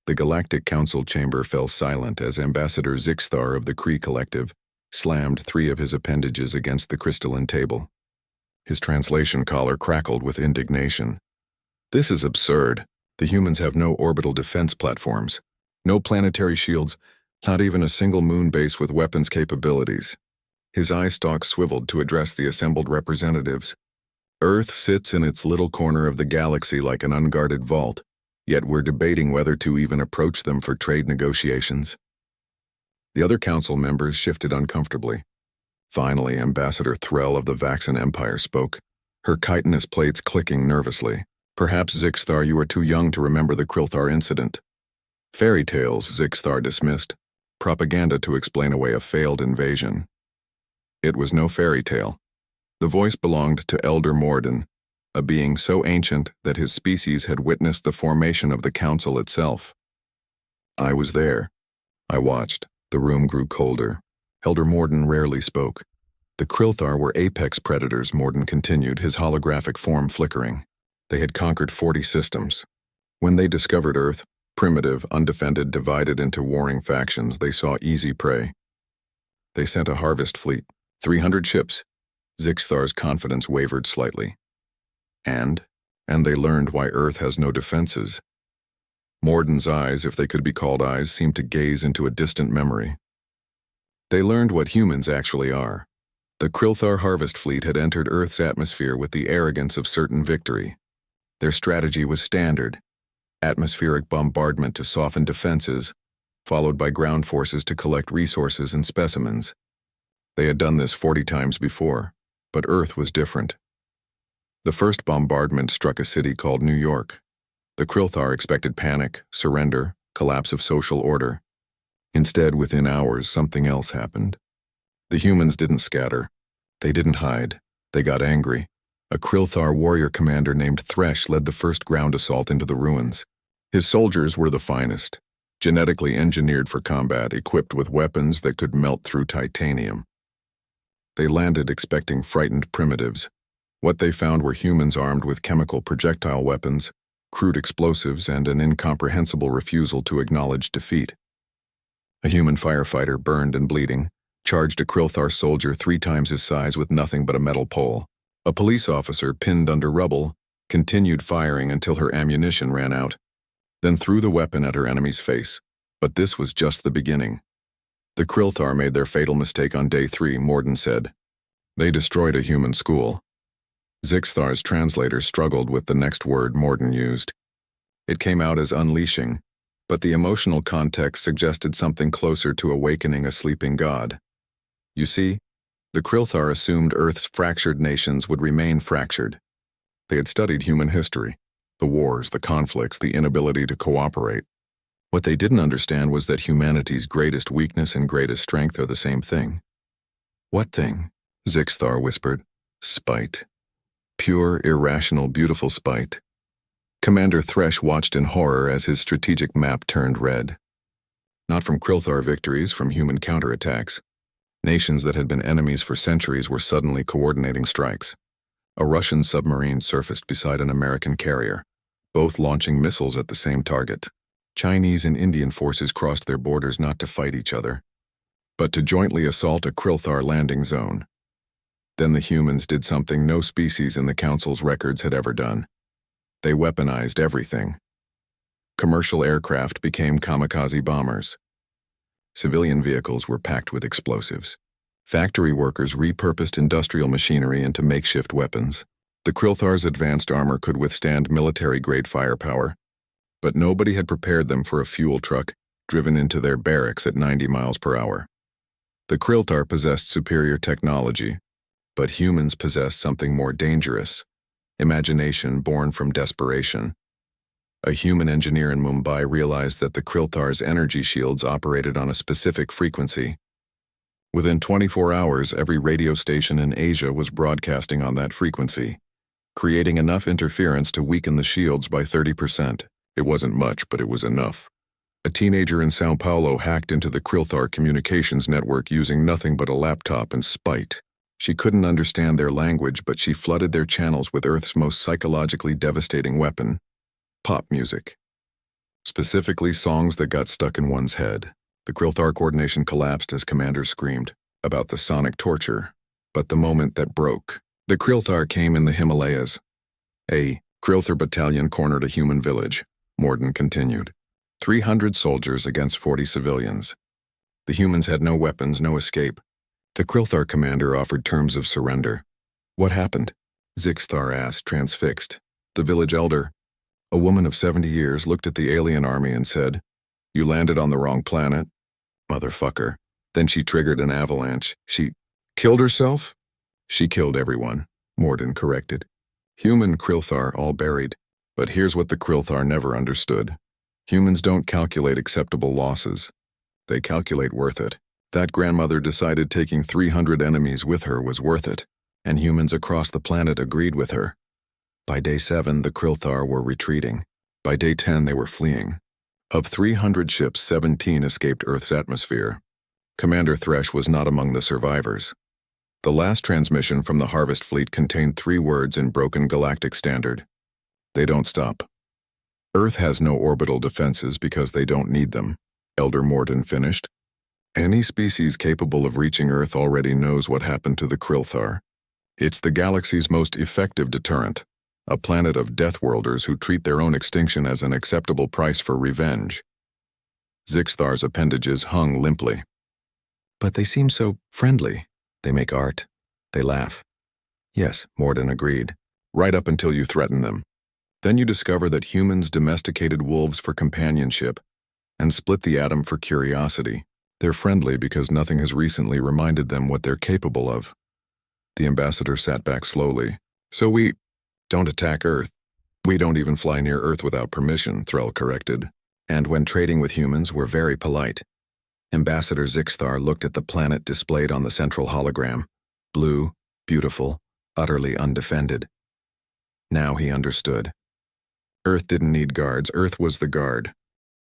The Galactic Council chamber fell silent as Ambassador Zixthar of the Kree Collective slammed 3 of his appendages against the crystalline table. His translation collar crackled with indignation. This is absurd. The humans have no orbital defense platforms, no planetary shields, not even a single moon base with weapons capabilities. His eye stalks swiveled to address the assembled representatives. Earth sits in its little corner of the galaxy like an unguarded vault, yet we're debating whether to even approach them for trade negotiations. The other council members shifted uncomfortably. Finally, Ambassador Threll of the Vaxan Empire spoke, her chitinous plates clicking nervously. Perhaps, Zixthar, you are too young to remember the Krilthar incident. Fairy tales, Zixthar dismissed. Propaganda to explain away a failed invasion. It was no fairy tale. The voice belonged to Elder Morden, a being so ancient that his species had witnessed the formation of the council itself. I was there. I watched. The room grew colder. Elder Morden rarely spoke. The Krilthar were apex predators, Morden continued, his holographic form flickering. They had conquered 40 systems. When they discovered Earth, primitive, undefended, divided into warring factions, they saw easy prey. They sent a harvest fleet, 300 ships. Zixthar's confidence wavered slightly. And they learned why Earth has no defenses. Morden's eyes, if they could be called eyes, seemed to gaze into a distant memory. They learned what humans actually are. The Krilthar harvest fleet had entered Earth's atmosphere with the arrogance of certain victory. Their strategy was standard: atmospheric bombardment to soften defenses, followed by ground forces to collect resources and specimens. They had done this 40 times before, but Earth was different. The first bombardment struck a city called New York. The Krilthar expected panic, surrender, collapse of social order. Instead, within hours, something else happened. The humans didn't scatter. They didn't hide. They got angry. A Krilthar warrior commander named Thresh led the first ground assault into the ruins. His soldiers were the finest, genetically engineered for combat, equipped with weapons that could melt through titanium. They landed expecting frightened primitives. What they found were humans armed with chemical projectile weapons, crude explosives, and an incomprehensible refusal to acknowledge defeat. A human firefighter, burned and bleeding, charged a Krilthar soldier 3 times his size with nothing but a metal pole. A police officer, pinned under rubble, continued firing until her ammunition ran out, then threw the weapon at her enemy's face. But this was just the beginning. The Krilthar made their fatal mistake on day 3, Morden said. They destroyed a human school. Zixthar's translator struggled with the next word Morden used. It came out as unleashing, but the emotional context suggested something closer to awakening a sleeping god. You see, the Krilthar assumed Earth's fractured nations would remain fractured. They had studied human history, the wars, the conflicts, the inability to cooperate. What they didn't understand was that humanity's greatest weakness and greatest strength are the same thing. What thing? Zixthar whispered. Spite. Pure, irrational, beautiful spite. Commander Thresh watched in horror as his strategic map turned red. Not from Krilthar victories, from human counterattacks. Nations that had been enemies for centuries were suddenly coordinating strikes. A Russian submarine surfaced beside an American carrier, both launching missiles at the same target. Chinese and Indian forces crossed their borders not to fight each other, but to jointly assault a Krilthar landing zone. Then the humans did something no species in the Council's records had ever done. They weaponized everything. Commercial aircraft became kamikaze bombers. Civilian vehicles were packed with explosives. Factory workers repurposed industrial machinery into makeshift weapons. The Krilthar's advanced armor could withstand military-grade firepower, but nobody had prepared them for a fuel truck driven into their barracks at 90 miles per hour. The Krilthar possessed superior technology, but humans possessed something more dangerous: imagination born from desperation. A human engineer in Mumbai realized that the Krilthar's energy shields operated on a specific frequency. Within 24 hours, every radio station in Asia was broadcasting on that frequency, creating enough interference to weaken the shields by 30%. It wasn't much, but it was enough. A teenager in Sao Paulo hacked into the Krilthar communications network using nothing but a laptop and spite. She couldn't understand their language, but she flooded their channels with Earth's most psychologically devastating weapon: pop music. Specifically, songs that got stuck in one's head. The Krilthar coordination collapsed as Commander screamed about the sonic torture. But the moment that broke. The Krilthar came in the Himalayas. A Krilthar battalion cornered a human village, Morden continued. 300 soldiers against 40 civilians. The humans had no weapons, no escape. The Krilthar commander offered terms of surrender. What happened? Zixthar asked, transfixed. The village elder, a woman of 70 years, looked at the alien army and said, "You landed on the wrong planet, motherfucker." Then she triggered an avalanche. She killed herself? She killed everyone, Morden corrected. Human Krilthar all buried. But here's what the Krilthar never understood. Humans don't calculate acceptable losses. They calculate worth it. That grandmother decided taking 300 enemies with her was worth it, and humans across the planet agreed with her. By day 7, the Krilthar were retreating. By day 10, they were fleeing. Of 300 ships, 17 escaped Earth's atmosphere. Commander Thresh was not among the survivors. The last transmission from the Harvest Fleet contained 3 words in broken galactic standard. They don't stop. Earth has no orbital defenses because they don't need them, Elder Morden finished. Any species capable of reaching Earth already knows what happened to the Krilthar. It's the galaxy's most effective deterrent, a planet of deathworlders who treat their own extinction as an acceptable price for revenge. Zixthar's appendages hung limply. But they seem so friendly. They make art. They laugh. Yes, Morden agreed. Right up until you threaten them. Then you discover that humans domesticated wolves for companionship and split the atom for curiosity. They're friendly because nothing has recently reminded them what they're capable of. The ambassador sat back slowly. So we don't attack Earth. We don't even fly near Earth without permission, Threll corrected. And when trading with humans, we're very polite. Ambassador Zixthar looked at the planet displayed on the central hologram. Blue, beautiful, utterly undefended. Now he understood. Earth didn't need guards. Earth was the guard.